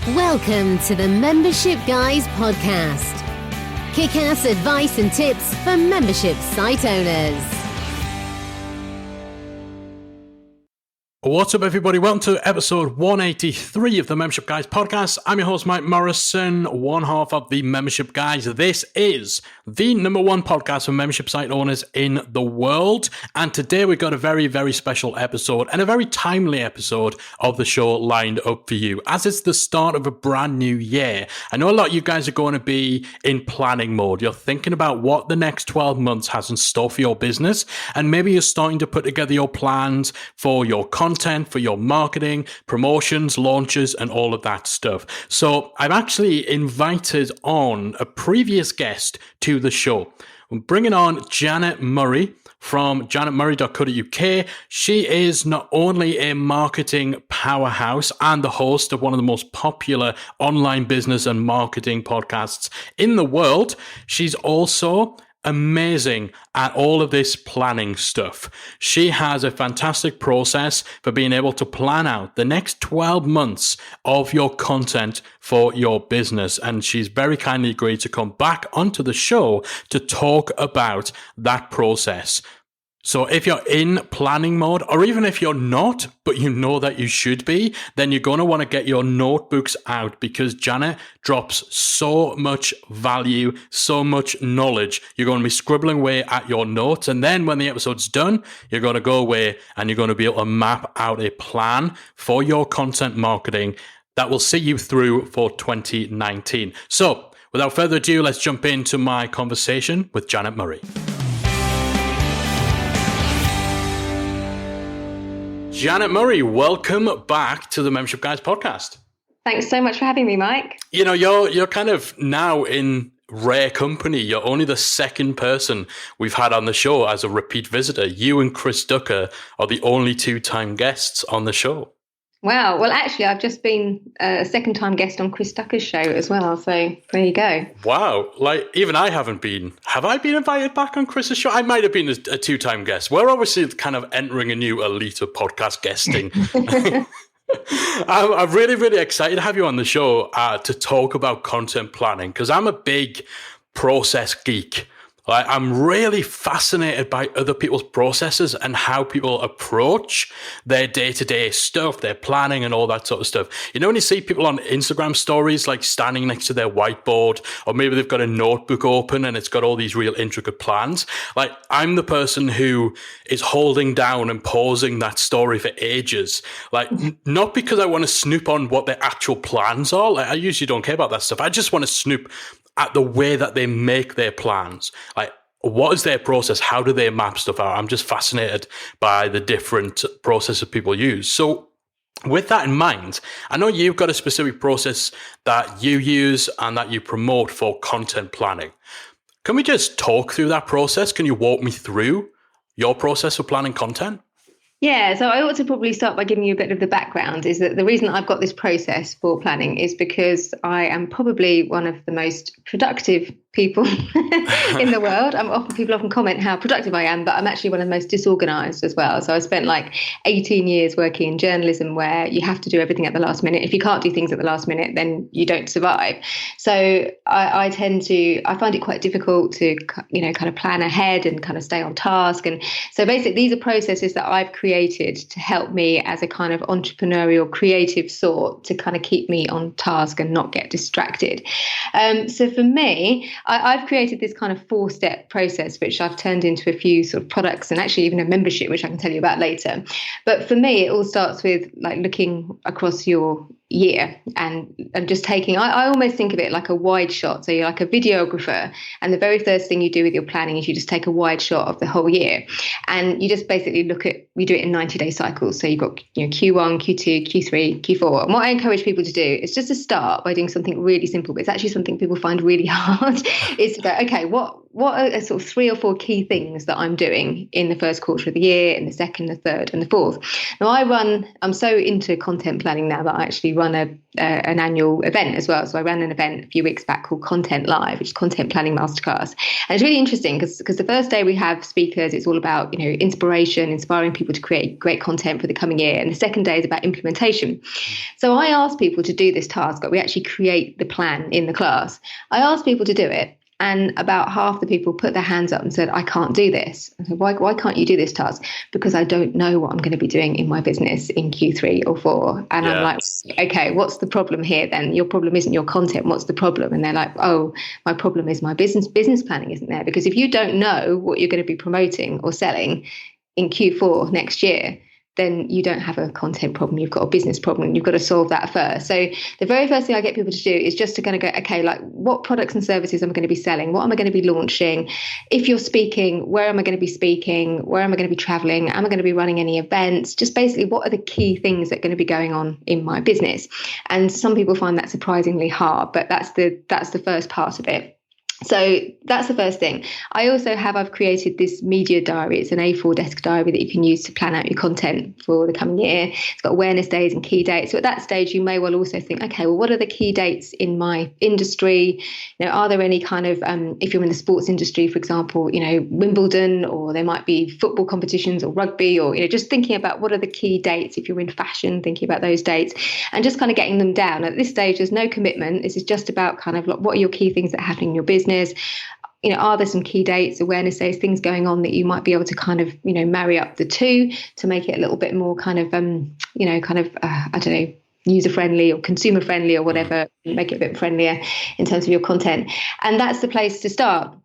Welcome to the Membership Guys podcast. Kick-ass advice and tips for membership site owners. What's up, everybody? Welcome to episode 183 of the Membership Guys podcast. I'm your host, Mike Morrison, one half of the Membership Guys. This is the number one podcast for membership site owners in the world. And today we've got a very, very special episode and a very timely episode of the show lined up for you. As it's the start of a brand new year, I know a lot of you guys are going to be in planning mode. You're thinking about what the next 12 months has in store for your business. And maybe you're starting to put together your plans for your content, for your marketing, promotions, launches, and all of that stuff. So I've actually invited on a previous guest to the show. I'm bringing on Janet Murray from janetmurray.co.uk. She is not only a marketing powerhouse and the host of one of the most popular online business and marketing podcasts in the world, she's also amazing at all of this planning stuff. She has a fantastic process for being able to plan out the next 12 months of your content for your business. And she's very kindly agreed to come back onto the show to talk about that process. So if you're in planning mode, or even if you're not, but you know that you should be, then you're going to want to get your notebooks out because Janet drops so much value, so much knowledge. You're going to be scribbling away at your notes. And then when the episode's done, you're going to go away and you're going to be able to map out a plan for your content marketing that will see you through for 2019. So without further ado, let's jump into my conversation with Janet Murray. Janet Murray, welcome back to the Membership Guys podcast. Thanks so much for having me, Mike. You know, you're kind of now in rare company. You're only the second person we've had on the show as a repeat visitor. You and Chris Ducker are the only two-time guests on the show. Wow. Well, actually, I've just been a second-time guest on Chris Ducker's show as well. So there you go. Wow. Like, even I haven't been. Have I been invited back on Chris's show? I might have been a two-time guest. We're obviously kind of entering a new elite of podcast guesting. I'm really, really excited to have you on the show to talk about content planning because I'm a big process geek. Like, I'm really fascinated by other people's processes and how people approach their day-to-day stuff, their planning and all that sort of stuff. You know, when you see people on Instagram stories, like standing next to their whiteboard, or maybe they've got a notebook open and it's got all these real intricate plans. Like, I'm the person who is holding down and pausing that story for ages. Like, not because I want to snoop on what their actual plans are. Like, I usually don't care about that stuff. I just want to snoop at the way that they make their plans. Like, what is their process? How do they map stuff out? I'm just fascinated by the different processes people use. So with that in mind, I know you've got a specific process that you use and that you promote for content planning. Can we just talk through that process? Can you walk me through your process for planning content? Yeah, so I ought to probably start by giving you a bit of the background is that the reason I've got this process for planning is because I am probably one of the most productive people in the world. People often comment how productive I am, but I'm actually one of the most disorganized as well. So I spent like 18 years working in journalism where you have to do everything at the last minute. If you can't do things at the last minute, then you don't survive. So I find it quite difficult to, kind of plan ahead and kind of stay on task. And so basically these are processes that I've created to help me as a kind of entrepreneurial, creative sort to kind of keep me on task and not get distracted. So for me, I've created this kind of 4-step process, which I've turned into a few sort of products and actually even a membership, which I can tell you about later. But for me, it all starts with like looking across your year and just taking, I almost think of it like a wide shot. So you're like a videographer, and the very first thing you do with your planning is you just take a wide shot of the whole year, and you just basically you do it in 90-day cycles. So you've got Q1, Q2, Q3, Q4. And what I encourage people to do is just to start by doing something really simple, but it's actually something people find really hard, is to go, okay, what what are sort of 3 or 4 key things that I'm doing in the first quarter of the year, in the second, the third, and the fourth? Now, I'm so into content planning now that I actually run an annual event as well. So I ran an event a few weeks back called Content Live, which is Content Planning Masterclass. And it's really interesting because the first day we have speakers, it's all about, inspiration, inspiring people to create great content for the coming year. And the second day is about implementation. So I asked people to do this task, but we actually create the plan in the class. I asked people to do it. And about half the people put their hands up and said, I can't do this. I said, why can't you do this task? Because I don't know what I'm going to be doing in my business in Q3 or 4. And I'm like, okay, what's the problem here then? Your problem isn't your content. What's the problem? And they're like, oh, my problem is my business planning isn't there. Because if you don't know what you're going to be promoting or selling in Q4 next year, then you don't have a content problem. You've got a business problem. You've got to solve that first. So the very first thing I get people to do is just to kind of go, okay, like what products and services am I going to be selling? What am I going to be launching? If you're speaking, where am I going to be speaking? Where am I going to be traveling? Am I going to be running any events? Just basically, what are the key things that are going to be going on in my business? And some people find that surprisingly hard, but that's the first part of it. So that's the first thing. I've created this media diary. It's an A4 desk diary that you can use to plan out your content for the coming year. It's got awareness days and key dates. So at that stage, you may well also think, okay, well, what are the key dates in my industry? Are there any kind of, if you're in the sports industry, for example, Wimbledon, or there might be football competitions or rugby, or, just thinking about what are the key dates. If you're in fashion, thinking about those dates and just kind of getting them down. At this stage, there's no commitment. This is just about kind of like, what are your key things that are happening in your business? Are there some key dates, awareness days, things going on that you might be able to kind of, marry up the two to make it a little bit more kind of, I don't know, user friendly or consumer friendly or whatever, make it a bit friendlier in terms of your content. And that's the place to start.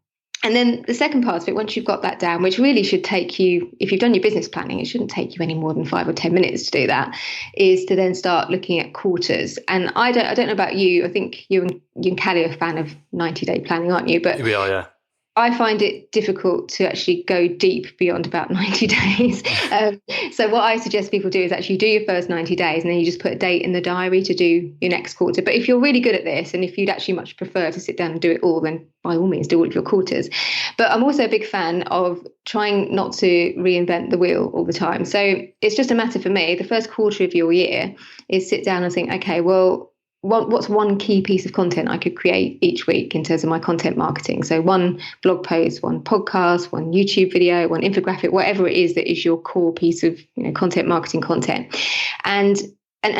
And then the second part of it, once you've got that down, which really should take you, if you've done your business planning, it shouldn't take you any more than 5 or 10 minutes to do that, is to then start looking at quarters. And I don't know about you. I think you and Callie are a fan of 90-day planning, aren't you? But we are, yeah. I find it difficult to actually go deep beyond about 90 days. So what I suggest people do is actually do your first 90 days and then you just put a date in the diary to do your next quarter. But if you're really good at this and if you'd actually much prefer to sit down and do it all, then by all means do all of your quarters. But I'm also a big fan of trying not to reinvent the wheel all the time. So it's just a matter for me, the first quarter of your year is sit down and think, okay, well, what's one key piece of content I could create each week in terms of my content marketing? So one blog post, one podcast, one YouTube video, one infographic, whatever it is that is your core piece of content marketing content. And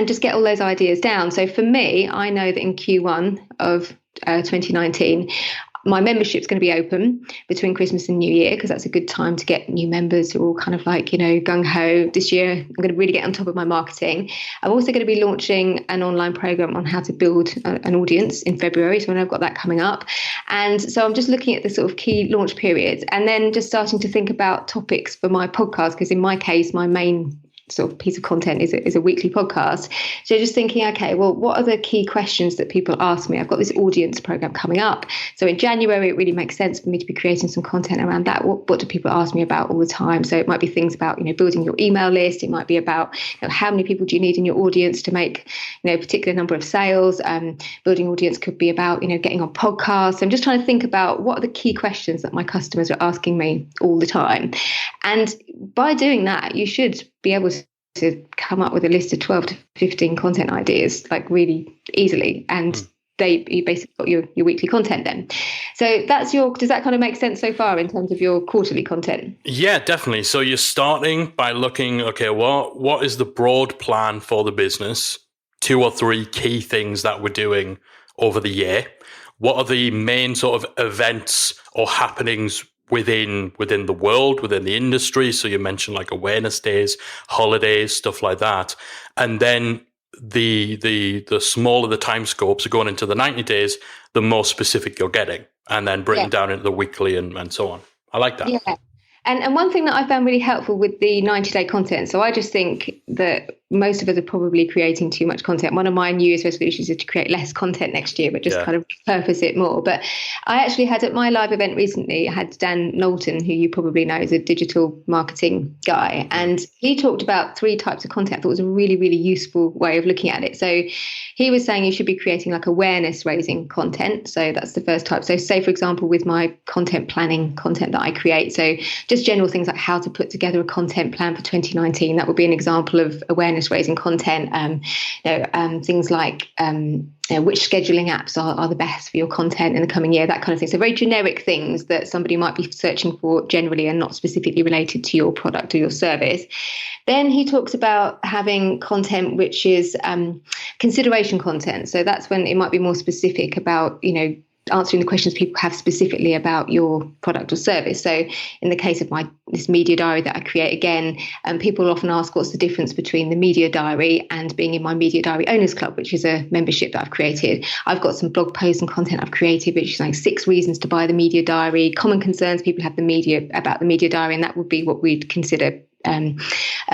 just get all those ideas down. So for me, I know that in Q1 of 2019, my membership's going to be open between Christmas and New Year because that's a good time to get new members who are all kind of like, gung-ho. This year, I'm going to really get on top of my marketing. I'm also going to be launching an online program on how to build an audience in February. So I've got that coming up. And so I'm just looking at the sort of key launch periods and then just starting to think about topics for my podcast, because in my case, my main sort of piece of content is a weekly podcast. So just thinking, okay, well, what are the key questions that people ask me? I've got this audience program coming up. So in January, it really makes sense for me to be creating some content around that. What do people ask me about all the time? So it might be things about, building your email list. It might be about, how many people do you need in your audience to make, a particular number of sales. Building audience could be about, getting on podcasts. I'm just trying to think about what are the key questions that my customers are asking me all the time. And by doing that, you should be able to come up with a list of 12 to 15 content ideas like really easily, and you basically got your weekly content then. So does that kind of make sense so far in terms of your quarterly content? Yeah, definitely. So you're starting by looking, okay, what is the broad plan for the business? 2 or 3 key things that we're doing over the year. What are the main sort of events or happenings within the world, within the industry? So you mentioned like awareness days, holidays, stuff like that. And then the smaller the time scopes are going into the 90 days, the more specific you're getting, and then breaking down into the weekly and so on. I like that. Yeah. And one thing that I found really helpful with the 90-day content, so I just think that most of us are probably creating too much content. One of my New Year's resolutions is to create less content next year, but just kind of purpose it more. But I actually had at my live event recently, I had Dan Knowlton, who you probably know is a digital marketing guy. And he talked about 3 types of content. I thought it was a really, really useful way of looking at it. So he was saying you should be creating like awareness raising content. So that's the first type. So say, for example, with my content planning content that I create. So just general things like how to put together a content plan for 2019. That would be an example of awareness raising content. Things like which scheduling apps are the best for your content in the coming year, that kind of thing. So very generic things that somebody might be searching for generally and not specifically related to your product or your service. Then he talks about having content which is consideration content. So that's when it might be more specific about, answering the questions people have specifically about your product or service. So in the case of this media diary that I create, again, people often ask what's the difference between the media diary and being in my Media Diary Owners Club, which is a membership that I've created. I've got some blog posts and content I've created, which is like 6 reasons to buy the media diary, common concerns people have about the media diary, and that would be what we'd consider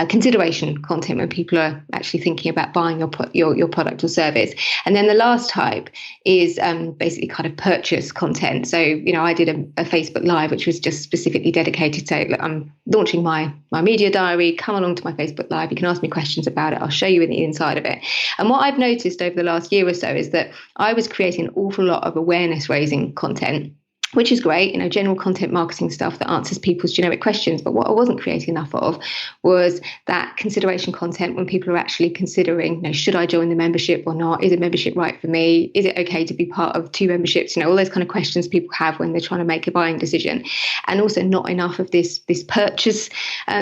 consideration content when people are actually thinking about buying your product or service. And then the last type is basically kind of purchase content. So, I did a Facebook Live, which was just specifically dedicated to, look, I'm launching my media diary, come along to my Facebook Live. You can ask me questions about it. I'll show you the inside of it. And what I've noticed over the last year or so is that I was creating an awful lot of awareness raising content, which is great, general content marketing stuff that answers people's generic questions. But what I wasn't creating enough of was that consideration content when people are actually considering, should I join the membership or not? Is a membership right for me? Is it okay to be part of 2 memberships? All those kind of questions people have when they're trying to make a buying decision. And also not enough of this purchase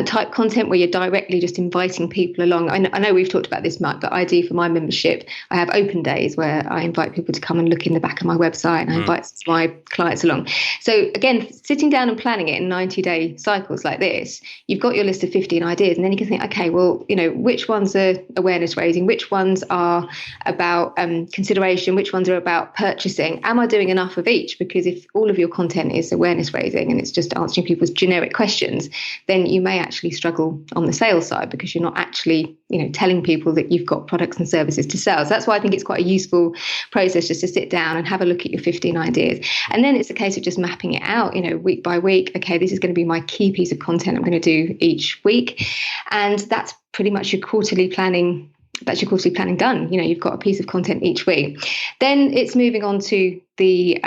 type content where you're directly just inviting people along. I know we've talked about this, Mark, but I do for my membership. I have open days where I invite people to come and look in the back of my website, and I invite my clients along. So again, sitting down and planning it in 90-day cycles like this, you've got your list of 15 ideas, and then you can think, okay, well, which ones are awareness raising, which ones are about consideration, which ones are about purchasing? Am I doing enough of each? Because if all of your content is awareness raising and it's just answering people's generic questions, then you may actually struggle on the sales side because you're not actually telling people that you've got products and services to sell. So that's why I think it's quite a useful process just to sit down and have a look at your 15 ideas. And then it's a case of just mapping it out, week by week. Okay, this is going to be my key piece of content I'm going to do each week. And that's pretty much your quarterly planning. That's your quarterly planning done. You've got a piece of content each week. Then it's moving on to the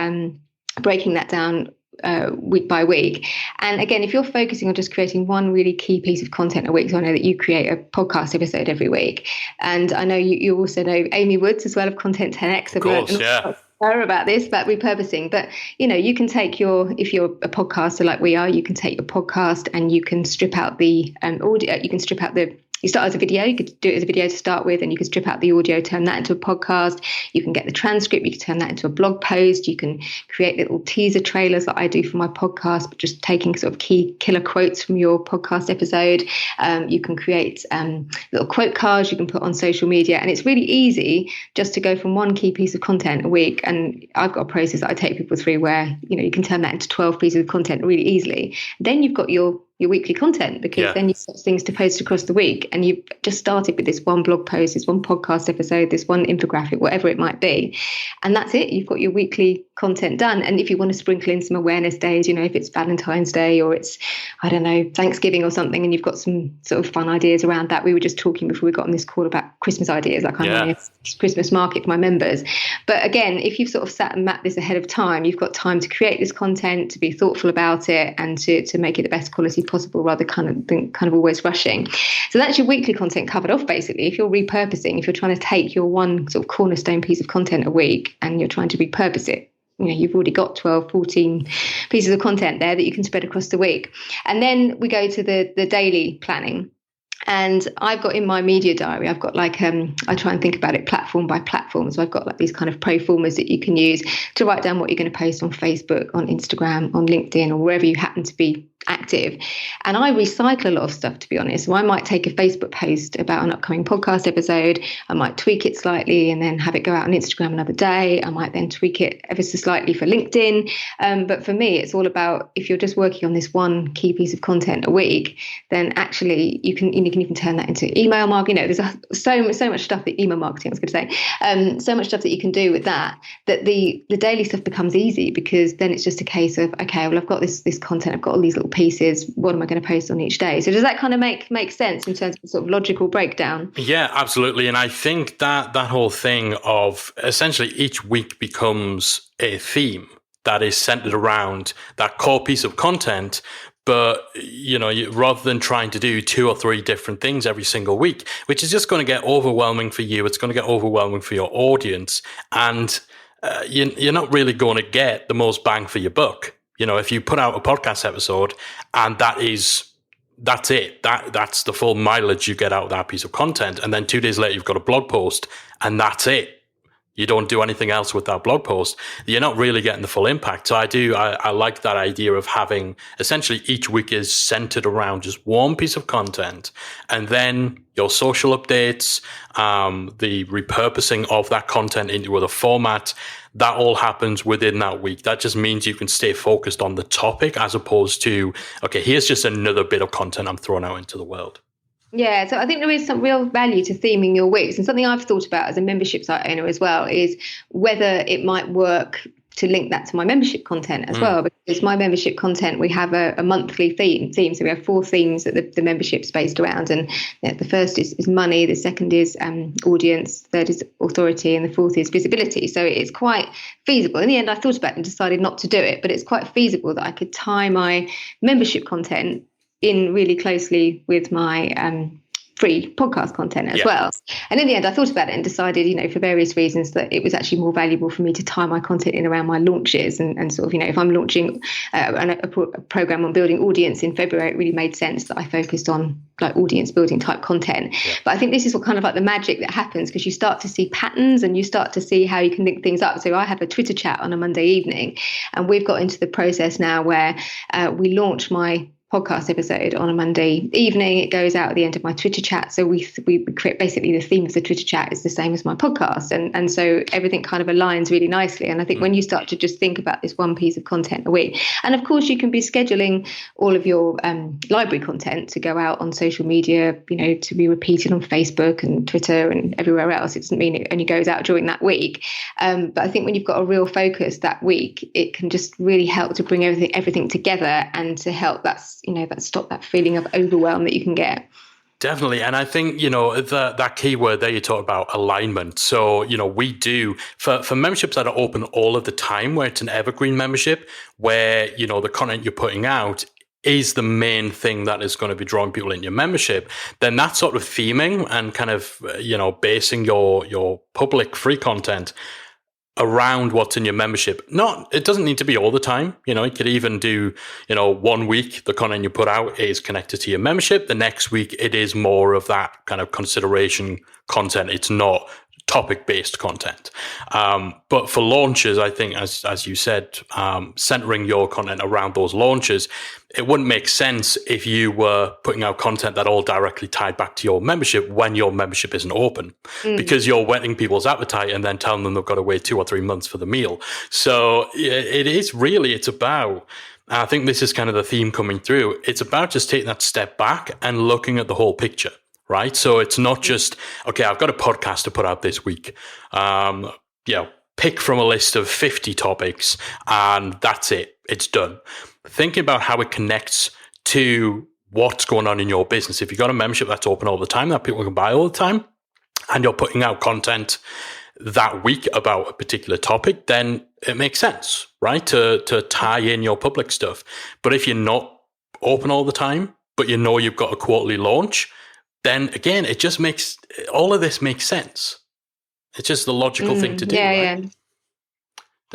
breaking that down week by week. And again, if you're focusing on just creating one really key piece of content a week, so I know that you create a podcast episode every week, and I know you also know Amy Woods as well of Content 10X. Of course, yeah. About this, about repurposing. But you can take if you're a podcaster like we are, you can take your podcast and you can strip out the audio. You can strip out you start as a video, you could do it as a video to start with, and you can strip out the audio, turn that into a podcast. You can get the transcript, you can turn that into a blog post. You can create little teaser trailers like I do for my podcast, but just taking sort of key killer quotes from your podcast episode. You can create little quote cards you can put on social media. And it's really easy just to go from one key piece of content a week. And I've got a process that I take people through where, you can turn that into 12 pieces of content really easily. Then you've got your weekly content, because then you've got things to post across the week, and you've just started with this one blog post, this one podcast episode, this one infographic, whatever it might be, and that's it. You've got your weekly content done. And if you want to sprinkle in some awareness days, if it's Valentine's Day or it's, I don't know, Thanksgiving or something, and you've got some sort of fun ideas around that. We were just talking before we got on this call about Christmas ideas, like I'm running a Christmas market for my members. But again, if you've sort of sat and mapped this ahead of time, you've got time to create this content, to be thoughtful about it, and to make it the best quality possible, rather than kind of always rushing. So that's your weekly content covered off, basically. If you're repurposing, if you're trying to take your one sort of cornerstone piece of content a week and you're trying to repurpose it, you've already got 12, 14 pieces of content there that you can spread across the week. And then we go to the daily planning. And I've got in my media diary, I've got like, I try and think about it platform by platform. So I've got like these kind of pro formas that you can use to write down what you're going to post on Facebook, on Instagram, on LinkedIn, or wherever you happen to be active. And I recycle a lot of stuff, to be honest. So I might take a Facebook post about an upcoming podcast episode. I might tweak it slightly and then have it go out on Instagram another day. I might then tweak it ever so slightly for LinkedIn. But for me, it's all about, if you're just working on this one key piece of content a week, then actually you can even turn that into email marketing. There's so much stuff that email marketing, I was going to say, so much stuff that you can do with that the daily stuff becomes easy, because then it's just a case of, okay, well, I've got this content, I've got all these little pieces, what am I going to post on each day? So does that kind of make sense in terms of sort of logical breakdown? Yeah, absolutely. And I think that whole thing of essentially each week becomes a theme that is centered around that core piece of content. But, rather than trying to do 2 or 3 different things every single week, which is just going to get overwhelming for you, it's going to get overwhelming for your audience. And you're not really going to get the most bang for your buck. If you put out a podcast episode and that's it. That's the full mileage you get out of that piece of content. And then 2 days later, you've got a blog post and that's it. You don't do anything else with that blog post. You're not really getting the full impact. So I like that idea of having essentially each week is centered around just one piece of content, and then your social updates, the repurposing of that content into other format, that all happens within that week. That just means you can stay focused on the topic as opposed to, okay, here's just another bit of content I'm throwing out into the world. Yeah, so I think there is some real value to theming your weeks. And something I've thought about as a membership site owner as well is whether it might work to link that to my membership content as well. Because my membership content, we have a monthly theme. So we have 4 themes that the membership's based around. And the first is money, the second is audience, third is authority, and the fourth is visibility. So it's quite feasible. In the end, I thought about it and decided not to do it. But it's quite feasible that I could tie my membership content in really closely with my free podcast content as well. And in the end, I thought about it and decided, for various reasons, that it was actually more valuable for me to tie my content in around my launches and sort of, if I'm launching a program on building audience in February, it really made sense that I focused on like audience building type content. But I think this is what kind of like the magic that happens, because you start to see patterns and you start to see how you can link things up. So I have a Twitter chat on a Monday evening, and we've got into the process now where we launch my podcast episode on a Monday evening. It goes out at the end of my Twitter chat. So we create, basically the theme of the Twitter chat is the same as my podcast. And so everything kind of aligns really nicely. And I think when you start to just think about this one piece of content a week, and of course you can be scheduling all of your library content to go out on social media, to be repeated on Facebook and Twitter and everywhere else. It doesn't mean it only goes out during that week. But I think when you've got a real focus that week, it can just really help to bring everything together and to help that stop that feeling of overwhelm that you can get. Definitely. And I think, that key word there you talk about, alignment. So, we do for memberships that are open all of the time, where it's an evergreen membership, where, the content you're putting out is the main thing that is going to be drawing people into your membership, then that sort of theming and kind of, basing your public free content around what's in your membership. It doesn't need to be all the time. You could even do, 1 week, the content you put out is connected to your membership. The next week, it is more of that kind of consideration content. It's not topic-based content. But for launches, I think, as you said, centering your content around those launches, it wouldn't make sense if you were putting out content that all directly tied back to your membership when your membership isn't open, because you're whetting people's appetite and then telling them they've got to wait 2 or 3 months for the meal. So it's about, I think this is kind of the theme coming through. It's about just taking that step back and looking at the whole picture. Right. So it's not just, okay, I've got a podcast to put out this week. Pick from a list of 50 topics and that's it. It's done. Thinking about how it connects to what's going on in your business. If you've got a membership that's open all the time, that people can buy all the time, and you're putting out content that week about a particular topic, then it makes sense, right? To tie in your public stuff. But if you're not open all the time, but you've got a quarterly launch, then again, it just makes all of this makes sense. It's just the logical thing to do. Yeah, right? yeah.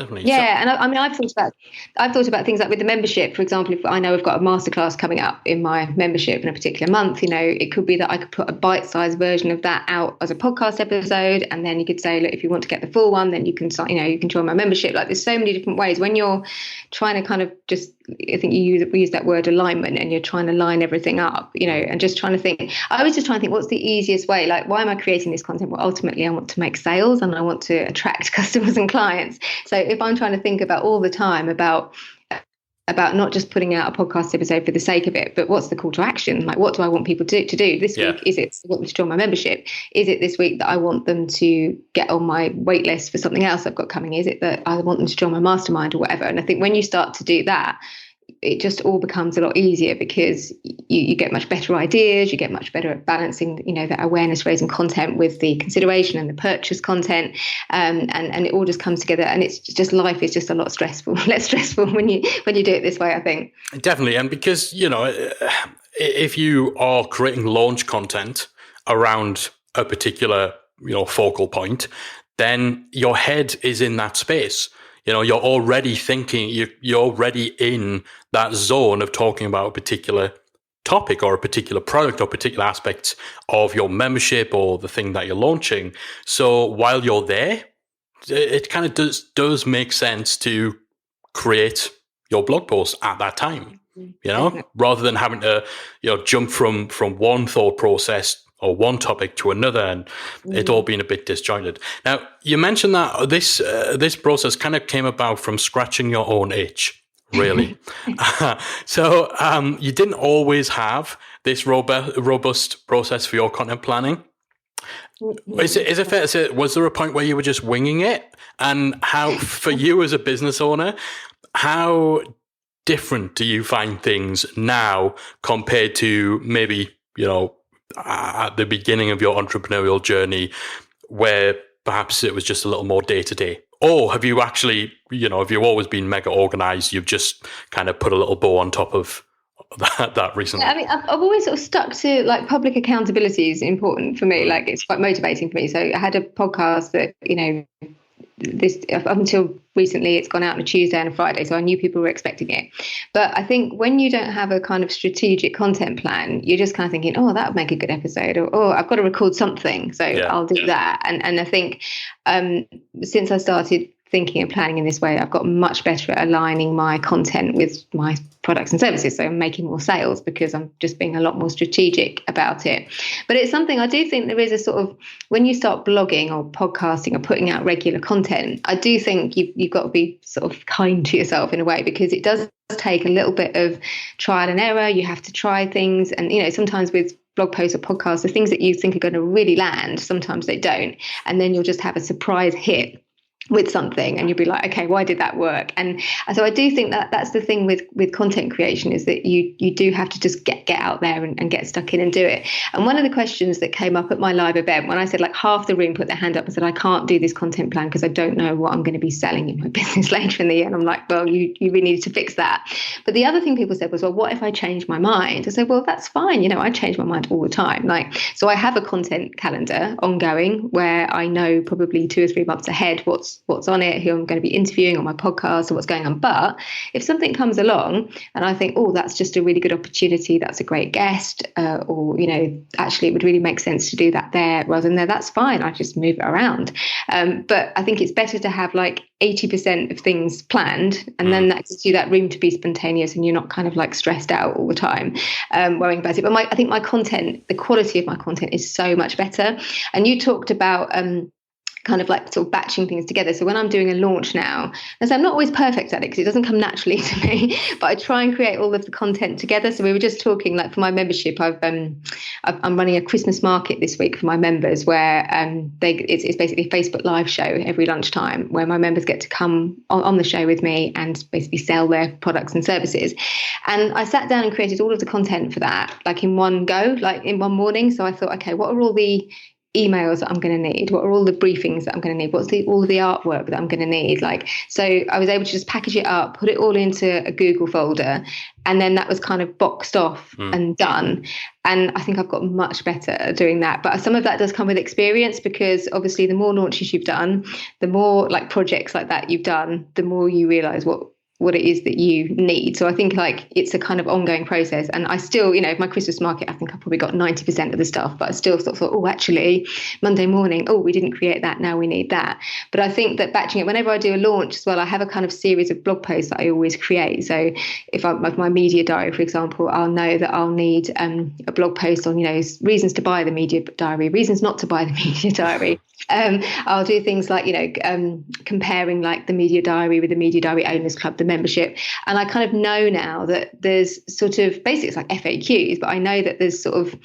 definitely. Yeah, and I mean, I've thought about things like with the membership. For example, if I know I've got a masterclass coming up in my membership in a particular month, it could be that I could put a bite-sized version of that out as a podcast episode, and then you could say, look, if you want to get the full one, then you can join my membership. Like, there's so many different ways when you're trying to kind of just, I think we use that word alignment, and you're trying to line everything up, and just trying to think. I was just trying to think, what's the easiest way? Like, why am I creating this content? Well, ultimately, I want to make sales and I want to attract customers and clients. So if I'm trying to think about all the time about not just putting out a podcast episode for the sake of it, but what's the call to action? Like, what do I want people to do this week? Is it want them to join my membership? Is it this week that I want them to get on my wait list for something else I've got coming? Is it that I want them to join my mastermind or whatever? And I think when you start to do that, it just all becomes a lot easier, because you get much better ideas, you get much better at balancing, that awareness raising content with the consideration and the purchase content, and it all just comes together, and it's just, life is just a lot less stressful when you do it this way, I think. Definitely. And because, if you are creating launch content around a particular, focal point, then your head is in that space. You're already thinking, you're already in that zone of talking about a particular topic or a particular product or particular aspects of your membership or the thing that you're launching. So while you're there, it kind of does make sense to create your blog post at that time, rather than having to, jump from one thought process or one topic to another, and it all being a bit disjointed. Now, you mentioned that this process kind of came about from scratching your own itch, really. So you didn't always have this robust process for your content planning. Is it fair to say, was there a point where you were just winging it? And how, for you as a business owner, how different do you find things now compared to maybe, at the beginning of your entrepreneurial journey, where perhaps it was just a little more day to day? Or have you actually, have you always been mega organized? You've just kind of put a little bow on top of that recently? I mean, I've always sort of stuck to, like, public accountability is important for me. Like, it's quite motivating for me. So I had a podcast that, this up until recently, it's gone out on a Tuesday and a Friday, so I knew people were expecting it. But I think when you don't have a kind of strategic content plan, you're just kind of thinking, oh, that would make a good episode, or oh, I've got to record something, so I'll do that. And I think since I started thinking and planning in this way, I've got much better at aligning my content with my products and services. So I'm making more sales because I'm just being a lot more strategic about it. But it's something I do think there is a sort of, when you start blogging or podcasting or putting out regular content, I do think you've got to be sort of kind to yourself in a way, because it does take a little bit of trial and error. You have to try things. And, sometimes with blog posts or podcasts, the things that you think are going to really land, sometimes they don't. And then you'll just have a surprise hit with something, and you'll be like, okay, why did that work? And so I do think that that's the thing with content creation, is that you do have to just get out there and get stuck in and do it. And one of the questions that came up at my live event, when I said, like, half the room put their hand up and said, I can't do this content plan because I don't know what I'm going to be selling in my business later in the year. And I'm like, well, you really need to fix that. But the other thing people said was, well, what if I change my mind? I said, well, that's fine. I change my mind all the time. Like, so I have a content calendar ongoing where I know probably 2 or 3 months ahead what's on it, who I'm going to be interviewing on my podcast, or what's going on. But if something comes along and I think, oh, that's just a really good opportunity, that's a great guest, or actually it would really make sense to do that there rather than there, that's fine. I just move it around. But I think it's better to have like 80% of things planned, and then that gives you that room to be spontaneous, and you're not kind of like stressed out all the time, worrying about it. But I think my content, the quality of my content is so much better. And you talked about kind of like sort of batching things together. So when I'm doing a launch now, and so I'm not always perfect at it because it doesn't come naturally to me, but I try and create all of the content together. So we were just talking, like, for my membership, I'm running a Christmas market this week for my members, where it's basically a Facebook Live show every lunchtime, where my members get to come on the show with me and basically sell their products and services. And I sat down and created all of the content for that, like in one go, like in one morning. So I thought, okay, what are all the emails that I'm going to need? What are all the briefings that I'm going to need? What's all the artwork that I'm going to need? Like, so I was able to just package it up, put it all into a Google folder, and then that was kind of boxed off and done. And I think I've got much better at doing that. But some of that does come with experience, because obviously the more launches you've done, the more like projects like that you've done, the more you realize what it is that you need. So I think like it's a kind of ongoing process. And I still, my Christmas market, I think I probably got 90% of the stuff, but I still thought, oh, actually Monday morning, oh, we didn't create that. Now we need that. But I think that batching it, whenever I do a launch as well, I have a kind of series of blog posts that I always create. So if I have my media diary, for example, I'll know that I'll need a blog post on, reasons to buy the media diary, reasons not to buy the media diary. I'll do things like, comparing like the media diary with the Media Diary Owners Club, the membership. And I kind of know now that there's sort of, basically it's like FAQs, but I know that there's sort of,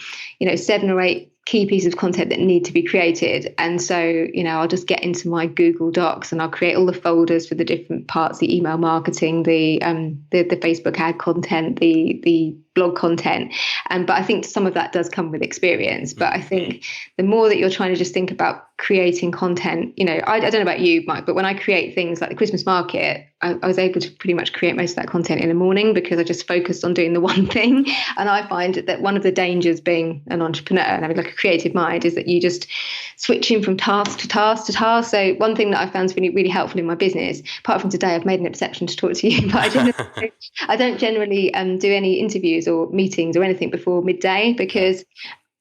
7 or 8 key pieces of content that need to be created. And so, I'll just get into my Google Docs and I'll create all the folders for the different parts, the email marketing, the Facebook ad content, the blog content. But I think some of that does come with experience. But I think the more that you're trying to just think about creating content, I don't know about you, Mike, but when I create things like the Christmas market, I was able to pretty much create most of that content in the morning, because I just focused on doing the one thing. And I find that one of the dangers being an entrepreneur and having like a creative mind is that you just switching from task to task to task. So one thing that I found is really, really helpful in my business, apart from today, I've made an exception to talk to you, but I don't generally do any interviews or meetings or anything before midday, because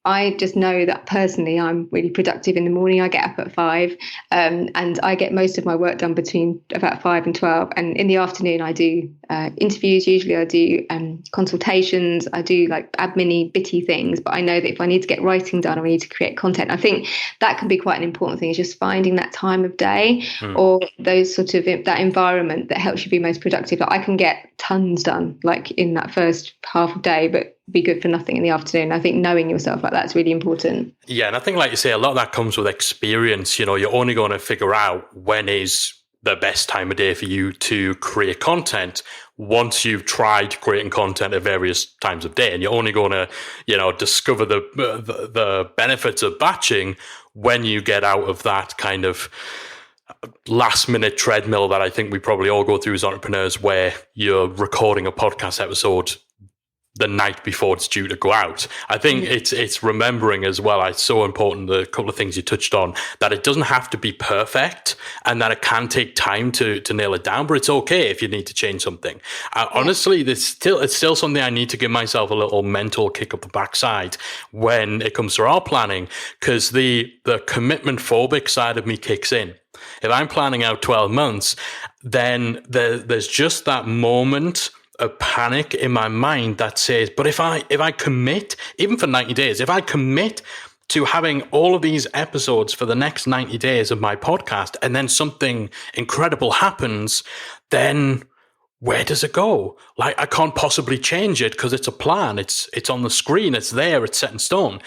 I just know that personally I'm really productive in the morning. I get up at 5 and I get most of my work done between about 5 and 12. And in the afternoon, I do interviews. Usually I do consultations. I do like admin-y, bitty things. But I know that if I need to get writing done or I need to create content, I think that can be quite an important thing, is just finding that time of day or those sort of that environment that helps you be most productive. Like I can get tons done like in that first half of day, but be good for nothing in the afternoon. I think knowing yourself like that's really important. Yeah, and I think, like you say, a lot of that comes with experience. You're only going to figure out when is the best time of day for you to create content once you've tried creating content at various times of day. And you're only going to, discover the benefits of batching when you get out of that kind of last minute treadmill that I think we probably all go through as entrepreneurs, where you're recording a podcast episode the night before it's due to go out. I think it's remembering as well, it's so important, the couple of things you touched on, that it doesn't have to be perfect and that it can take time to nail it down, but it's okay if you need to change something. Honestly, it's still something I need to give myself a little mental kick up the backside when it comes to our planning, because the commitment phobic side of me kicks in. If I'm planning out 12 months, then there's just that moment a panic in my mind that says, but if I commit, even for 90 days, if I commit to having all of these episodes for the next 90 days of my podcast, and then something incredible happens, then where does it go? Like, I can't possibly change it because it's a plan. It's on the screen. It's there. It's set in stone.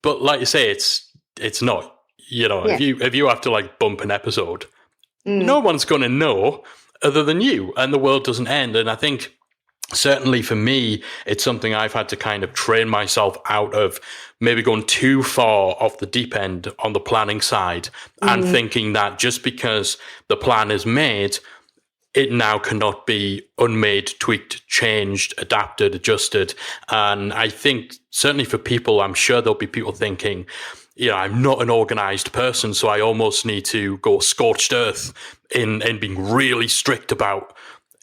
But like you say, it's not. If you have to like bump an episode, no one's going to know other than you, and the world doesn't end. And I think, certainly for me, it's something I've had to kind of train myself out of, maybe going too far off the deep end on the planning side and thinking that just because the plan is made, it now cannot be unmade, tweaked, changed, adapted, adjusted. And I think certainly for people, I'm sure there'll be people thinking, I'm not an organized person, so I almost need to go scorched earth in being really strict about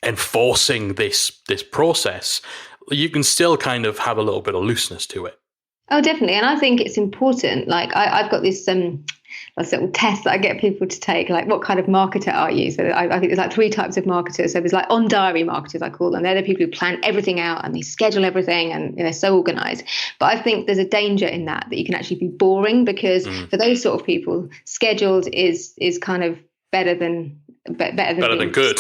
enforcing this process. You can still kind of have a little bit of looseness to it. Oh, definitely. And I think it's important. Like I've got this little test that I get people to take, like, what kind of marketer are you? So I think there's like 3 types of marketers. So there's like on diary marketers, I call them. They're the people who plan everything out and they schedule everything and they're so organized. But I think there's a danger in that you can actually be boring, because for those sort of people, scheduled is kind of better than better than good.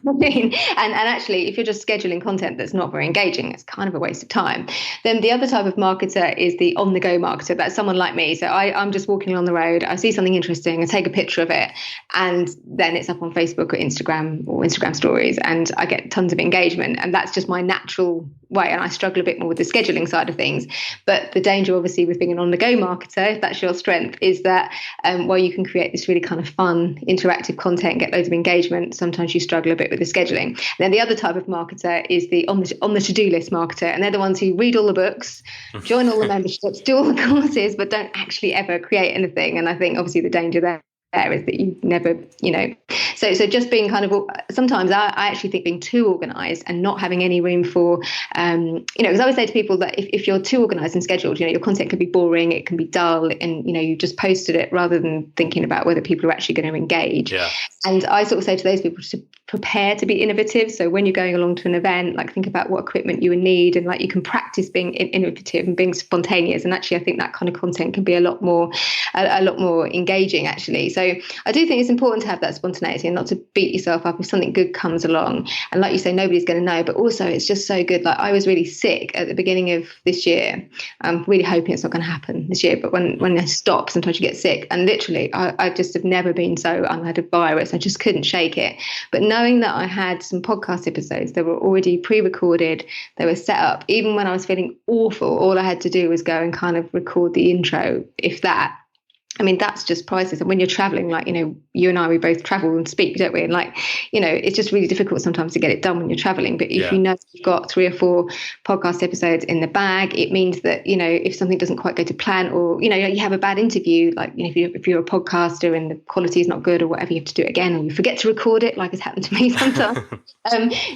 and actually, if you're just scheduling content that's not very engaging, it's kind of a waste of time. Then the other type of marketer is the on-the-go marketer. That's someone like me. So I'm just walking along the road, I see something interesting, I take a picture of it, and then it's up on Facebook or Instagram stories, and I get tons of engagement. And that's just my natural way. And I struggle a bit more with the scheduling side of things. But the danger, obviously, with being an on-the-go marketer, if that's your strength, is that while you can create this really kind of fun, interactive content and get loads of engagement, sometimes you struggle a bit with the scheduling. And then the other type of marketer is the on the to-do list marketer, and they're the ones who read all the books, join all the memberships, do all the courses, but don't actually ever create anything. And I think obviously the danger there is that you never, so just being kind of, sometimes I actually think being too organized and not having any room for, because I always say to people that if you're too organized and scheduled, your content can be boring, it can be dull, and, you just posted it rather than thinking about whether people are actually going to engage. Yeah. And I sort of say to those people to prepare to be innovative. So when you're going along to an event, like, think about what equipment you would need, and like you can practice being innovative and being spontaneous. And actually, I think that kind of content can be a lot more engaging, actually. So I do think it's important to have that spontaneity and not to beat yourself up if something good comes along. And like you say, nobody's going to know, but also it's just so good. Like, I was really sick at the beginning of this year. I'm really hoping it's not going to happen this year, but when I stop, sometimes you get sick. And literally, I just have never been so, I had a virus, I just couldn't shake it. But knowing that I had some podcast episodes that were already pre-recorded, they were set up, even when I was feeling awful, all I had to do was go and kind of record the intro, if that. I mean, that's just priceless. And when you're traveling, like, you and I, we both travel and speak, don't we? And like, it's just really difficult sometimes to get it done when you're traveling. But if you know you've got 3 or 4 podcast episodes in the bag, it means that, if something doesn't quite go to plan, or, you have a bad interview, like, if you're a podcaster and the quality is not good or whatever, you have to do it again, or you forget to record it, like has happened to me sometimes.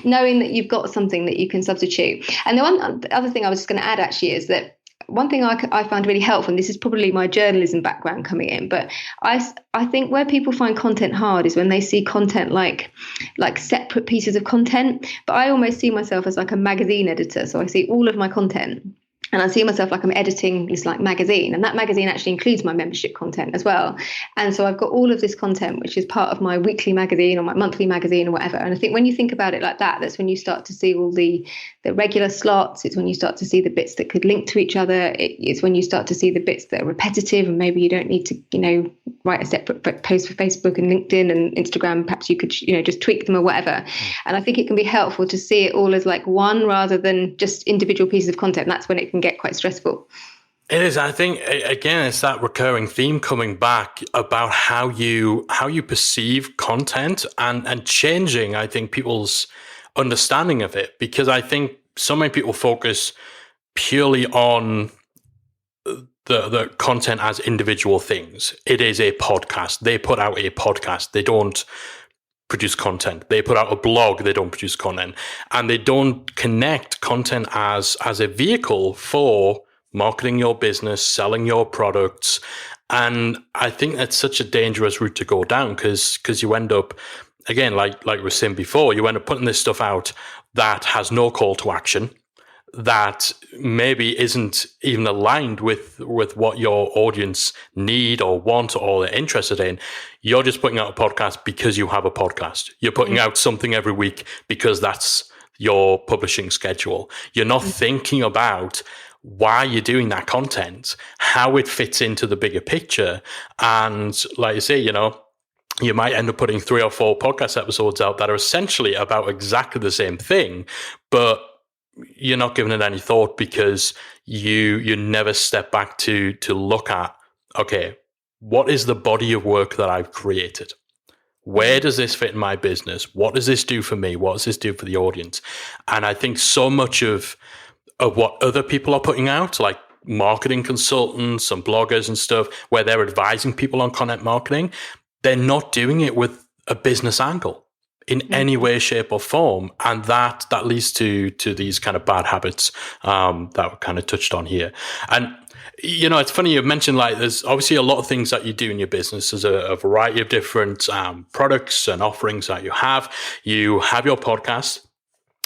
Knowing that you've got something that you can substitute. And the other thing I was just going to add actually is that one thing I find really helpful, and this is probably my journalism background coming in, but I think where people find content hard is when they see content like separate pieces of content. But I almost see myself as like a magazine editor. So I see all of my content, and I see myself like I'm editing this like magazine, and that magazine actually includes my membership content as well. And so I've got all of this content, which is part of my weekly magazine or my monthly magazine or whatever. And I think when you think about it like that, that's when you start to see all the regular slots. It's when you start to see the bits that could link to each other. It's when you start to see the bits that are repetitive, and maybe you don't need to, write a separate post for Facebook and LinkedIn and Instagram. Perhaps you could, just tweak them or whatever. And I think it can be helpful to see it all as like one rather than just individual pieces of content. And that's when it can get quite stressful. It is. I think, again, it's that recurring theme coming back about how you perceive content and changing, I think, people's understanding of it, because I think so many people focus purely on the content as individual things. It is a podcast. They put out a podcast. They don't produce content. They put out a blog. They don't produce content, and they don't connect content as a vehicle for marketing your business, selling your products. And I think that's such a dangerous route to go down, because you end up, again, like we were saying before, you end up putting this stuff out that has no call to action, that maybe isn't even aligned with what your audience need or want or they're interested in. You're just putting out a podcast because you have a podcast. You're putting out something every week because that's your publishing schedule. You're not thinking about why you're doing that content, how it fits into the bigger picture. And like you say, you might end up putting 3 or 4 podcast episodes out that are essentially about exactly the same thing, but you're not giving it any thought because you never step back to look at, okay, what is the body of work that I've created? Where does this fit in my business? What does this do for me? What does this do for the audience? And I think so much of what other people are putting out, like marketing consultants and bloggers and stuff, where they're advising people on content marketing, they're not doing it with a business angle in any way, shape, or form. And that leads to these kind of bad habits that were kind of touched on here. And, it's funny you mentioned, like, there's obviously a lot of things that you do in your business. There's a variety of different products and offerings that you have. You have your podcast.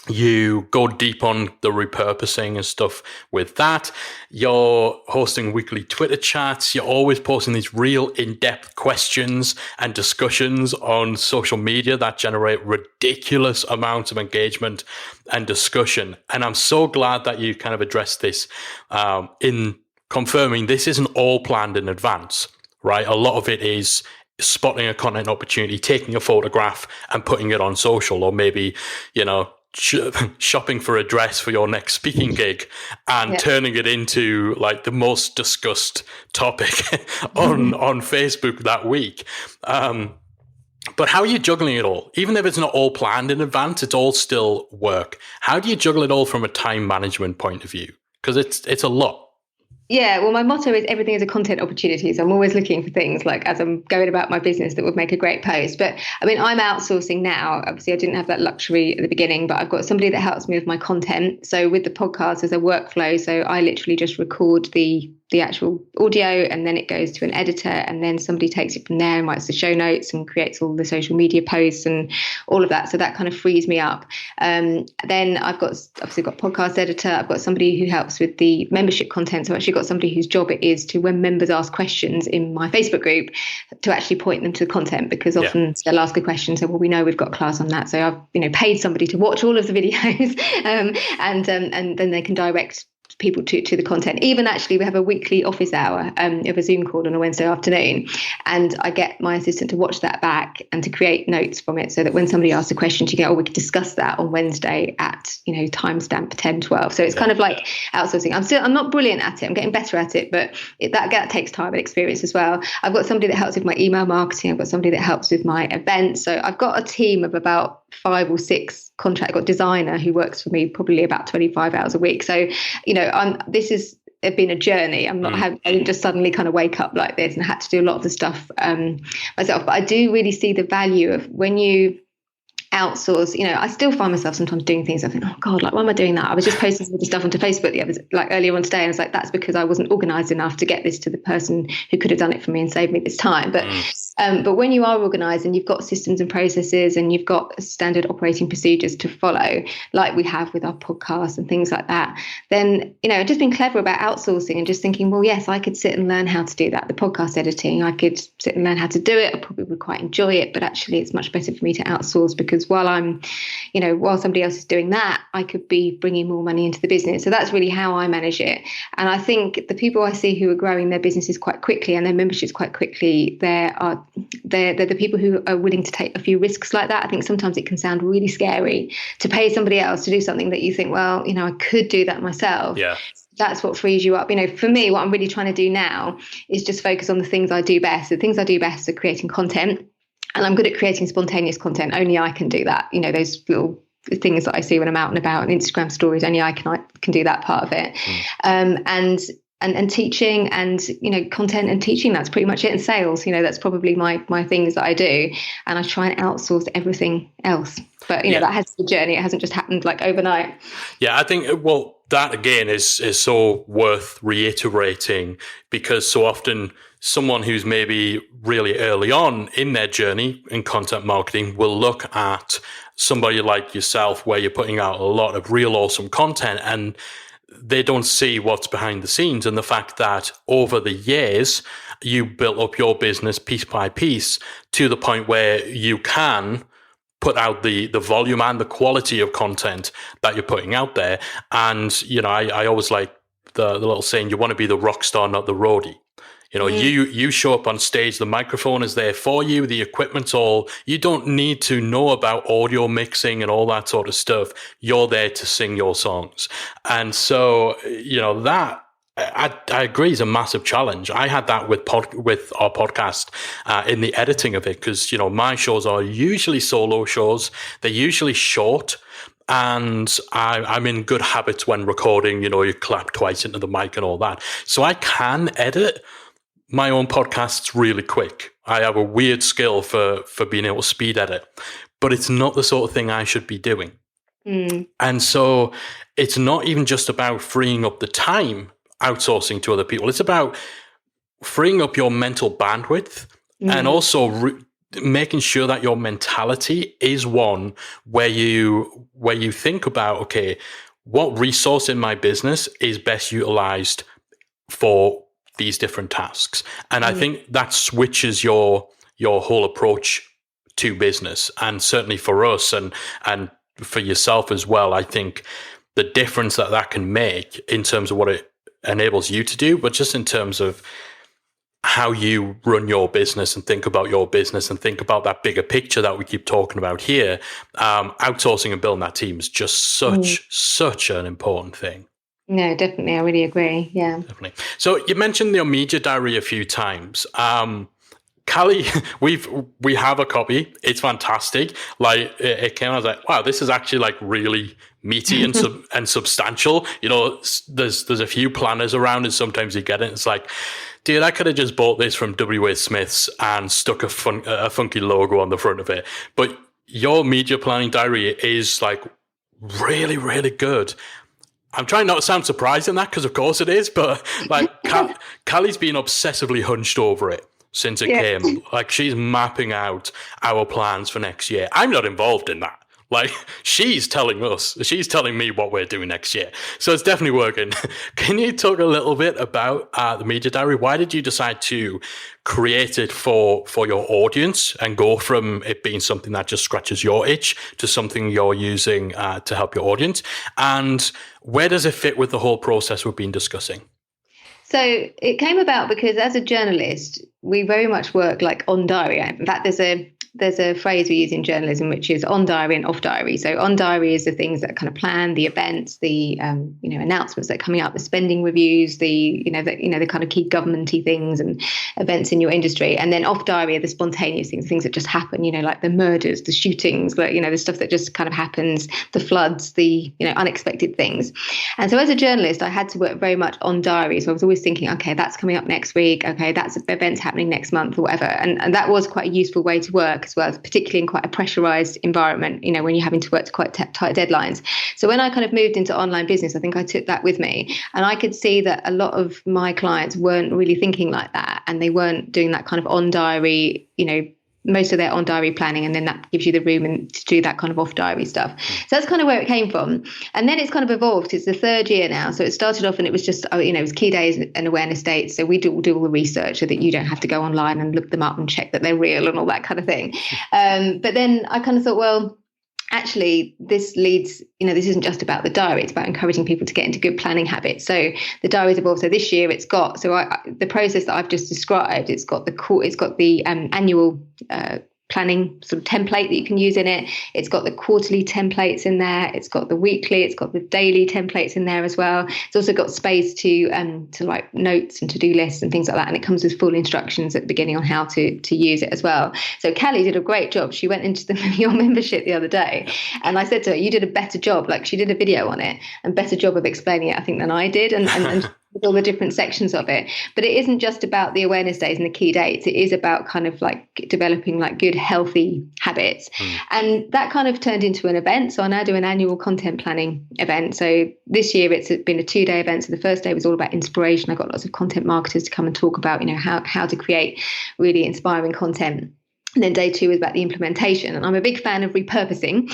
You go deep on the repurposing and stuff with that. You're hosting weekly Twitter chats. You're always posting these real in-depth questions and discussions on social media that generate ridiculous amounts of engagement and discussion. And I'm so glad that you kind of addressed this in confirming this isn't all planned in advance, right? A lot of it is spotting a content opportunity, taking a photograph and putting it on social, or maybe, shopping for a dress for your next speaking gig and turning it into like the most discussed topic on Facebook that week. But how are you juggling it all? Even if it's not all planned in advance, it's all still work. How do you juggle it all from a time management point of view? Because it's a lot. Yeah, well, my motto is everything is a content opportunity. So I'm always looking for things like as I'm going about my business that would make a great post. But I mean, I'm outsourcing now. Obviously, I didn't have that luxury at the beginning, but I've got somebody that helps me with my content. So with the podcast, there's a workflow. So I literally just record the actual audio, and then it goes to an editor, and then somebody takes it from there and writes the show notes and creates all the social media posts and all of that. So that kind of frees me up. Then I've got podcast editor. I've got somebody who helps with the membership content. So I've actually got somebody whose job it is to, when members ask questions in my Facebook group, to actually point them to the content, because often they'll ask a question. So, well, we know we've got a class on that. So I've paid somebody to watch all of the videos, and then they can direct people to the content. Even actually, we have a weekly office hour of a Zoom call on a Wednesday afternoon, and I get my assistant to watch that back and to create notes from it, so that when somebody asks a question, you go, we could discuss that on Wednesday at timestamp 10:12. So it's kind of like outsourcing. I'm not brilliant at it. I'm getting better at it, but that takes time and experience as well. I've got somebody that helps with my email marketing. I've got somebody that helps with my events. So I've got a team of about 5 or 6 contract. I've got a designer who works for me probably about 25 hours a week. So this has been a journey. I didn't just suddenly kind of wake up like this, and I had to do a lot of the stuff myself. But I do really see the value of when you outsource. I still find myself sometimes doing things I think, oh God, like, why am I doing that? I was just posting some of the stuff onto Facebook earlier on today, and I was like, that's because I wasn't organized enough to get this to the person who could have done it for me and saved me this time. But when you are organized and you've got systems and processes and you've got standard operating procedures to follow, like we have with our podcast and things like that, then, I've just been clever about outsourcing and just thinking, well, yes, I could sit and learn how to do that. The podcast editing, I could sit and learn how to do it. I probably would quite enjoy it, but actually it's much better for me to outsource, because while somebody else is doing that, I could be bringing more money into the business. So that's really how I manage it. And I think the people I see who are growing their businesses quite quickly and their memberships quite quickly, they're the people who are willing to take a few risks like that. I think sometimes it can sound really scary to pay somebody else to do something that you think, well, I could do that myself. Yeah. That's what frees you up. For me, what I'm really trying to do now is just focus on the things I do best. The things I do best are creating content. And I'm good at creating spontaneous content. Only I can do that. Those little things that I see when I'm out and about, and Instagram stories, only I can do that part of it. And teaching and, content and teaching, that's pretty much it. And sales, that's probably my things that I do. And I try and outsource everything else. But, that has been a journey. It hasn't just happened like overnight. Yeah, I think, that again is so worth reiterating, because so often someone who's maybe really early on in their journey in content marketing will look at somebody like yourself, where you're putting out a lot of real awesome content, and they don't see what's behind the scenes, and the fact that over the years you built up your business piece by piece to the point where you can put out the volume and the quality of content that you're putting out there. And I always like the little saying, you want to be the rock star, not the roadie. You show up on stage, the microphone is there for you, the equipment's all, you don't need to know about audio mixing and all that sort of stuff. You're there to sing your songs. And so, that, I agree, is a massive challenge. I had that with our podcast in the editing of it, because, my shows are usually solo shows. They're usually short. And I'm in good habits when recording, you clap twice into the mic and all that. So I can edit my own podcasts really quick. I have a weird skill for being able to speed edit, but it's not the sort of thing I should be doing. And so it's not even just about freeing up the time outsourcing to other people. It's about freeing up your mental bandwidth and also making sure that your mentality is one where you think about, okay, what resource in my business is best utilized for these different tasks. And I think that switches your whole approach to business. And certainly for us and for yourself as well, I think the difference that can make in terms of what it enables you to do, but just in terms of how you run your business and think about your business and think about that bigger picture that we keep talking about here, outsourcing and building that team is just such an important thing. No, definitely. I really agree. Yeah. Definitely. So you mentioned your media diary a few times. Callie, we have a copy. It's fantastic. Like it came, I was like, wow, this is actually like really meaty and and substantial. You know, there's a few planners around, and sometimes you get it. It's like, dude, I could have just bought this from WA Smith's and stuck a funky logo on the front of it. But your media planning diary is like really, really good. I'm trying not to sound surprised in that because of course it is, but like Callie's been obsessively hunched over it since it came. Like she's mapping out our plans for next year. I'm not involved in that. Like she's telling me what we're doing next year. So it's definitely working. Can you talk a little bit about the media diary? Why did you decide to create it for your audience and go from it being something that just scratches your itch to something you're using to help your audience? And where does it fit with the whole process we've been discussing? So it came about because as a journalist, we very much work like on diary. In fact, there's a phrase we use in journalism, which is on diary and off diary. So on diary is the things that kind of plan, the events, the announcements that are coming up, the spending reviews, the kind of key governmenty things and events in your industry. And then off diary are the spontaneous things that just happen, like the murders, the shootings, the stuff that just kind of happens, the floods, the unexpected things. And so as a journalist, I had to work very much on diary. So I was always thinking, okay, that's coming up next week. Okay, that's events happening next month or whatever. And that was quite a useful way to work as well, particularly in quite a pressurized environment, when you're having to work to quite tight deadlines. So when I kind of moved into online business, I think I took that with me, and I could see that a lot of my clients weren't really thinking like that, and they weren't doing that kind of on diary, most of their on diary planning, and then that gives you the room and to do that kind of off diary stuff. So that's kind of where it came from. And then it's kind of evolved. It's the third year now. So it started off and it was just, it was key days and awareness dates. So we do all the research so that you don't have to go online and look them up and check that they're real and all that kind of thing. But then I kind of thought, well, actually, this leads, this isn't just about the diary. It's about encouraging people to get into good planning habits. So the diary's evolved. So this year it's got, the process that I've just described, it's got the annual planning sort of template that you can use in it. It's got the quarterly templates in there. It's got the weekly. It's got the daily templates in there as well. It's also got space to write notes and to-do lists and things like that. And it comes with full instructions at the beginning on how to use it as well. So Callie did a great job. She went into your membership the other day, and I said to her, "You did a better job." Like she did a video on it and better job of explaining it, I think, than I did. And all the different sections of it. But it isn't just about the awareness days and the key dates. It is about kind of like developing like good, healthy habits. And that kind of turned into an event. So I now do an annual content planning event. So this year it's been a 2-day event. So the first day was all about inspiration. I got lots of content marketers to come and talk about, how to create really inspiring content. And then day 2 is about the implementation. And I'm a big fan of repurposing.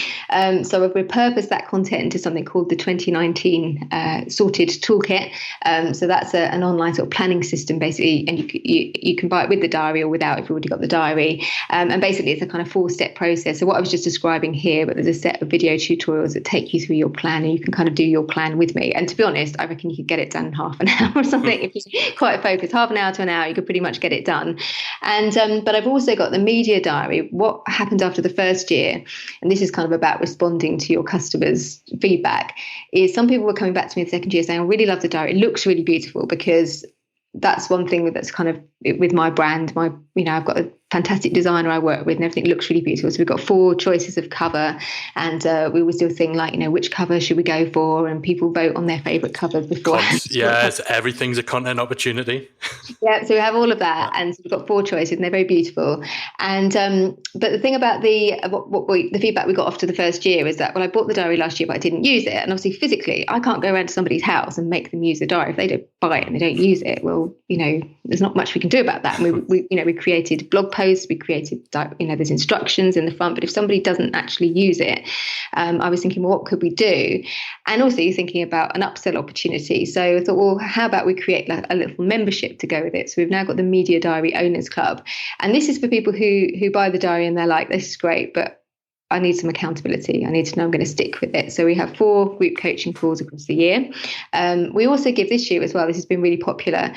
So I've repurposed that content into something called the 2019 Sorted Toolkit. So that's an online sort of planning system, basically. And you can buy it with the diary or without if you've already got the diary. And basically, it's a kind of 4-step process. So what I was just describing here, but there's a set of video tutorials that take you through your plan, and you can kind of do your plan with me. And to be honest, I reckon you could get it done in half an hour or something. If you're quite focused, half an hour to an hour, you could pretty much get it done. And but I've also got the media diary. What happened after the first year, and this is kind of about responding to your customers' feedback, is some people were coming back to me the second year saying, I really love the diary. It looks really beautiful, because that's one thing that's kind of with my brand, I've got a fantastic designer I work with and everything looks really beautiful. So we've got 4 choices of cover, and we always do a thing like, which cover should we go for? And people vote on their favorite covers before. Yes, everything's a content opportunity. Yeah, so we have all of that, and so we've got 4 choices and they're very beautiful. And but the thing about the feedback we got after the first year is that, well, I bought the diary last year but I didn't use it, and obviously physically I can't go around to somebody's house and make them use the diary if they don't buy it and they don't use it. Well, there's not much we can do about that. And we created blog posts posts. We created, there's instructions in the front, but if somebody doesn't actually use it, I was thinking, well, what could we do? And also thinking about an upsell opportunity. So I thought, well, how about we create like a little membership to go with it? So we've now got the Media Diary Owners Club. And this is for people who buy the diary and they're like, this is great, but I need some accountability. I need to know I'm going to stick with it. So we have 4 group coaching calls across the year. We also give this year as well, this has been really popular.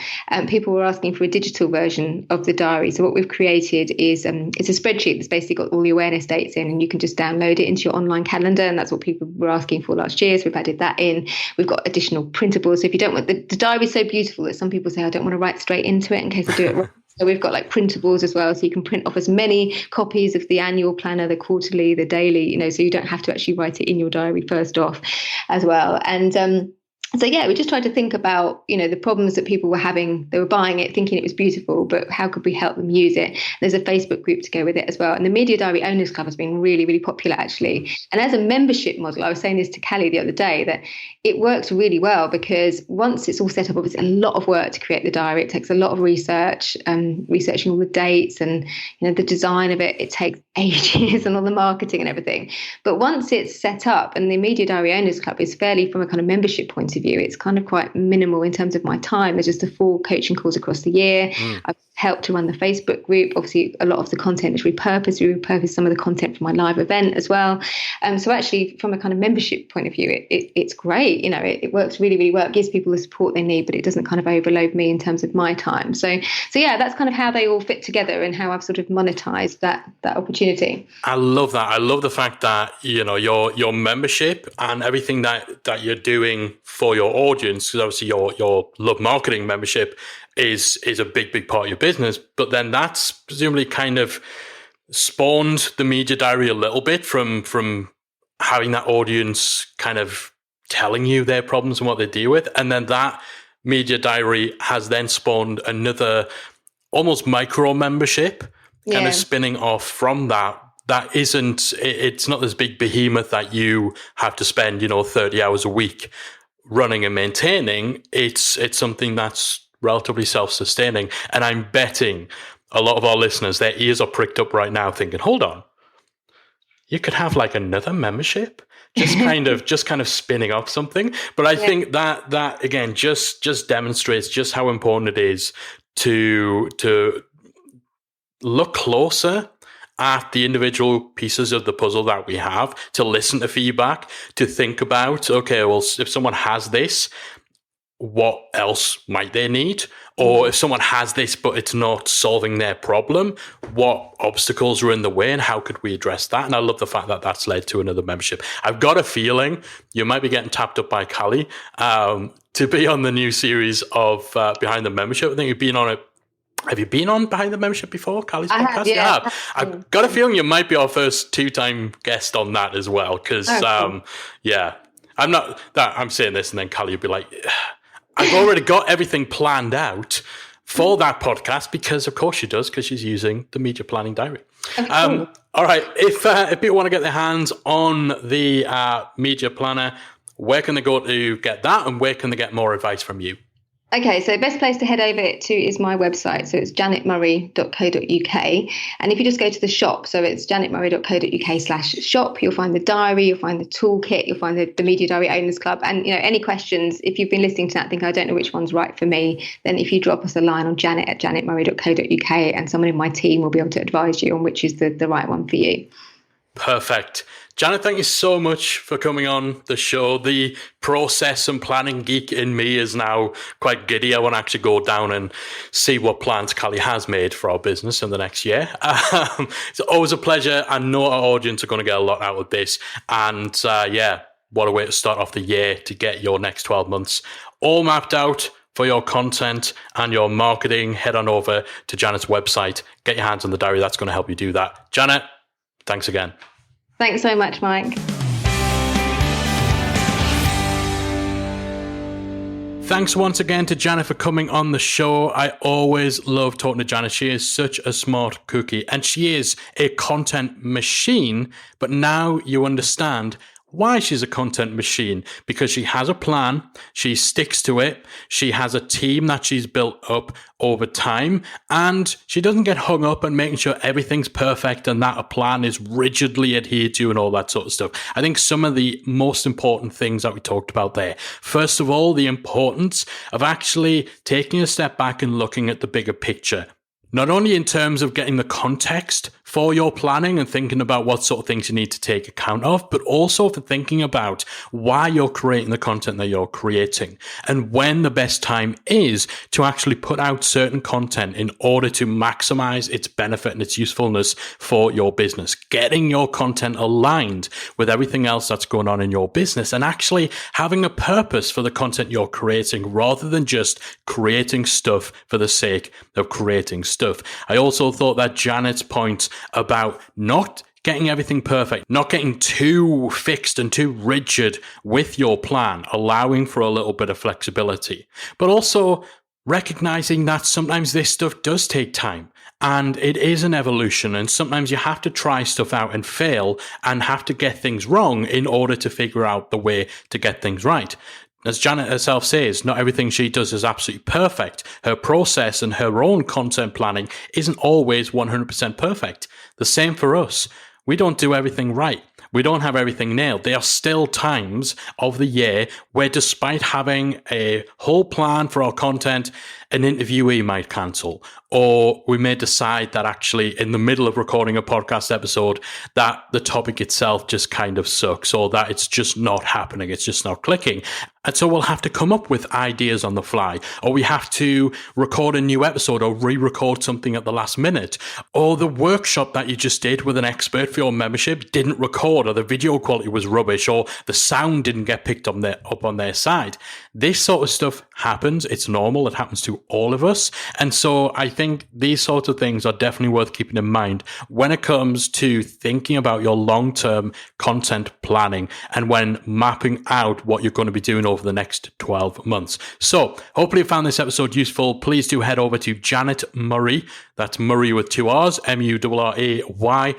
People were asking for a digital version of the diary. So what we've created is it's a spreadsheet that's basically got all the awareness dates in, and you can just download it into your online calendar. And that's what people were asking for last year. So we've added that in. We've got additional printables. So if you don't want, the diary is so beautiful that some people say, I don't want to write straight into it in case I do it wrong. So we've got like printables as well. So you can print off as many copies of the annual planner, the quarterly, the daily, so you don't have to actually write it in your diary first off as well. And so, yeah, we just tried to think about, the problems that people were having. They were buying it, thinking it was beautiful, but how could we help them use it? There's a Facebook group to go with it as well. And the Media Diary Owners Club has been really, really popular, actually. And as a membership model, I was saying this to Callie the other day, that it works really well because once it's all set up, it's a lot of work to create the diary. It takes a lot of research, researching all the dates and, the design of it. It takes ages and all the marketing and everything. But once it's set up, and the Media Diary Owners Club is fairly, from a kind of membership point of view, it's kind of quite minimal in terms of my time. There's just the 4 coaching calls across the year. I've helped to run the Facebook group. Obviously, a lot of the content is repurposed. We repurposed some of the content from my live event as well. So actually, from a kind of membership point of view, it's great. It works really, really well. It gives people the support they need, but it doesn't kind of overload me in terms of my time. So yeah, that's kind of how they all fit together and how I've sort of monetized that opportunity. I love that. I love the fact that, your membership and everything that you're doing for your audience, because obviously your Love Marketing membership is a big part of your business, but then that's presumably kind of spawned the Media Diary a little bit from having that audience kind of telling you their problems and what they deal with. And then that Media Diary has then spawned another almost micro membership kind of spinning off from that. That it's not this big behemoth that you have to spend, 30 hours a week running and maintaining. It's something that's relatively self-sustaining. And I'm betting a lot of our listeners, their ears are pricked up right now thinking, hold on, you could have like another membership, just kind of spinning off something. But I think that again, just demonstrates just how important it is to look closer at the individual pieces of the puzzle that we have, to listen to feedback, to think about, okay, well, if someone has this, what else might they need? Or if someone has this, but it's not solving their problem, what obstacles are in the way and how could we address that? And I love the fact that that's led to another membership. I've got a feeling you might be getting tapped up by Callie to be on the new series of Behind the Membership. I think you've been on it. Have you been on Behind the Membership before, Callie's podcast? Have, yeah. You have. I've got a feeling you might be our first 2-time guest on that as well. Because, I'm saying this and then Callie will be like, I've already got everything planned out for that podcast because, of course, she does, because she's using the Media Planning Diary. All right. If people want to get their hands on the Media Planner, where can they go to get that, and where can they get more advice from you? Okay, so the best place to head over to is my website. So it's janetmurray.co.uk. And if you just go to the shop, so it's janetmurray.co.uk/shop, you'll find the diary, you'll find the toolkit, you'll find the Media Diary Owners Club. And, any questions, if you've been listening to that, think I don't know which one's right for me, then if you drop us a line on janet@janetmurray.co.uk, and someone in my team will be able to advise you on which is the right one for you. Perfect. Janet, thank you so much for coming on the show. The process and planning geek in me is now quite giddy. I want to actually go down and see what plans Callie has made for our business in the next year. It's always a pleasure. I know our audience are going to get a lot out of this. And what a way to start off the year to get your next 12 months all mapped out for your content and your marketing. Head on over to Janet's website. Get your hands on the diary. That's going to help you do that. Janet, thanks again. Thanks so much, Mike. Thanks once again to Janet for coming on the show. I always love talking to Janet. She is such a smart cookie, and she is a content machine. But now you understand why she's a content machine, because she has a plan, she sticks to it, she has a team that she's built up over time, and she doesn't get hung up on making sure everything's perfect and that a plan is rigidly adhered to and all that sort of stuff. I think some of the most important things that we talked about there. First of all, the importance of actually taking a step back and looking at the bigger picture. Not only in terms of getting the context for your planning and thinking about what sort of things you need to take account of, but also for thinking about why you're creating the content that you're creating and when the best time is to actually put out certain content in order to maximize its benefit and its usefulness for your business. Getting your content aligned with everything else that's going on in your business and actually having a purpose for the content you're creating rather than just creating stuff for the sake of creating stuff. I also thought that Janet's point about not getting everything perfect, not getting too fixed and too rigid with your plan, allowing for a little bit of flexibility, but also recognizing that sometimes this stuff does take time. And it is an evolution, and sometimes you have to try stuff out and fail and have to get things wrong in order to figure out the way to get things right. As Janet herself says, not everything she does is absolutely perfect. Her process and her own content planning isn't always 100% perfect. The same for us. We don't do everything right. We don't have everything nailed. There are still times of the year where, despite having a whole plan for our content, an interviewee might cancel, or we may decide that actually in the middle of recording a podcast episode that the topic itself just kind of sucks, or that it's just not happening, it's just not clicking. And so we'll have to come up with ideas on the fly, or we have to record a new episode or re-record something at the last minute, or the workshop that you just did with an expert for your membership didn't record, or the video quality was rubbish, or the sound didn't get picked up on their side. This sort of stuff happens. It's normal. It happens to all of us. And so I think these sorts of things are definitely worth keeping in mind when it comes to thinking about your long-term content planning and when mapping out what you're going to be doing over the next 12 months. So hopefully you found this episode useful. Please do head over to Janet Murray. That's Murray with 2 R's, MURRAY.co.uk.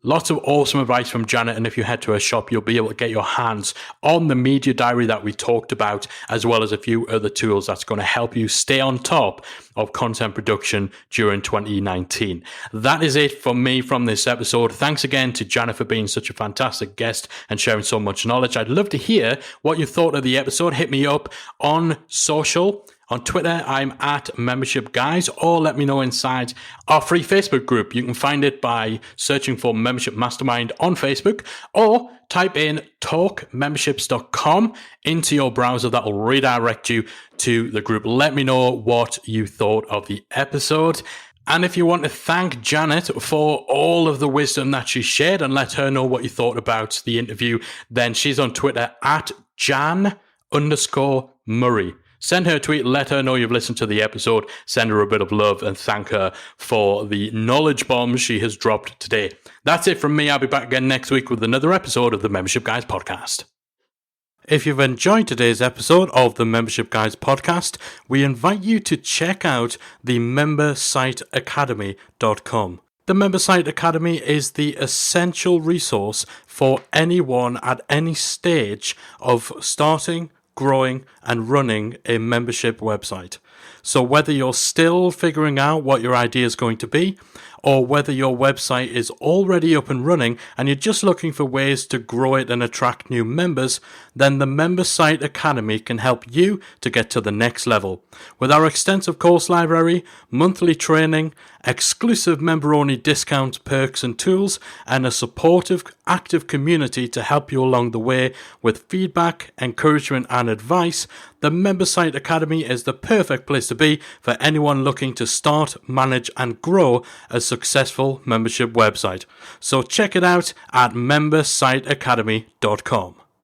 Lots of awesome advice from Janet, and if you head to her shop, you'll be able to get your hands on the media diary that we talked about, as well as a few other tools that's going to help you stay on top of content production during 2019. That is it from me from this episode. Thanks again to Janet for being such a fantastic guest and sharing so much knowledge. I'd love to hear what you thought of the episode. Hit me up on social. On Twitter, I'm at Membership Guys, or let me know inside our free Facebook group. You can find it by searching for Membership Mastermind on Facebook, or type in talkmemberships.com into your browser. That will redirect you to the group. Let me know what you thought of the episode. And if you want to thank Janet for all of the wisdom that she shared and let her know what you thought about the interview, then she's on Twitter at Jan_Murray. Send her a tweet, let her know you've listened to the episode, send her a bit of love, and thank her for the knowledge bombs she has dropped today. That's it from me. I'll be back again next week with another episode of the Membership Guys podcast. If you've enjoyed today's episode of the Membership Guys podcast, we invite you to check out the membersiteacademy.com. The Membersite Academy is the essential resource for anyone at any stage of starting, growing and running a membership website. So whether you're still figuring out what your idea is going to be, or whether your website is already up and running and you're just looking for ways to grow it and attract new members, then the Membersite Academy can help you to get to the next level. With our extensive course library, monthly training, exclusive member-only discounts, perks and tools, and a supportive, active community to help you along the way with feedback, encouragement and advice, the Membersite Academy is the perfect place to be for anyone looking to start, manage and grow a successful membership website. So check it out at membersiteacademy.com.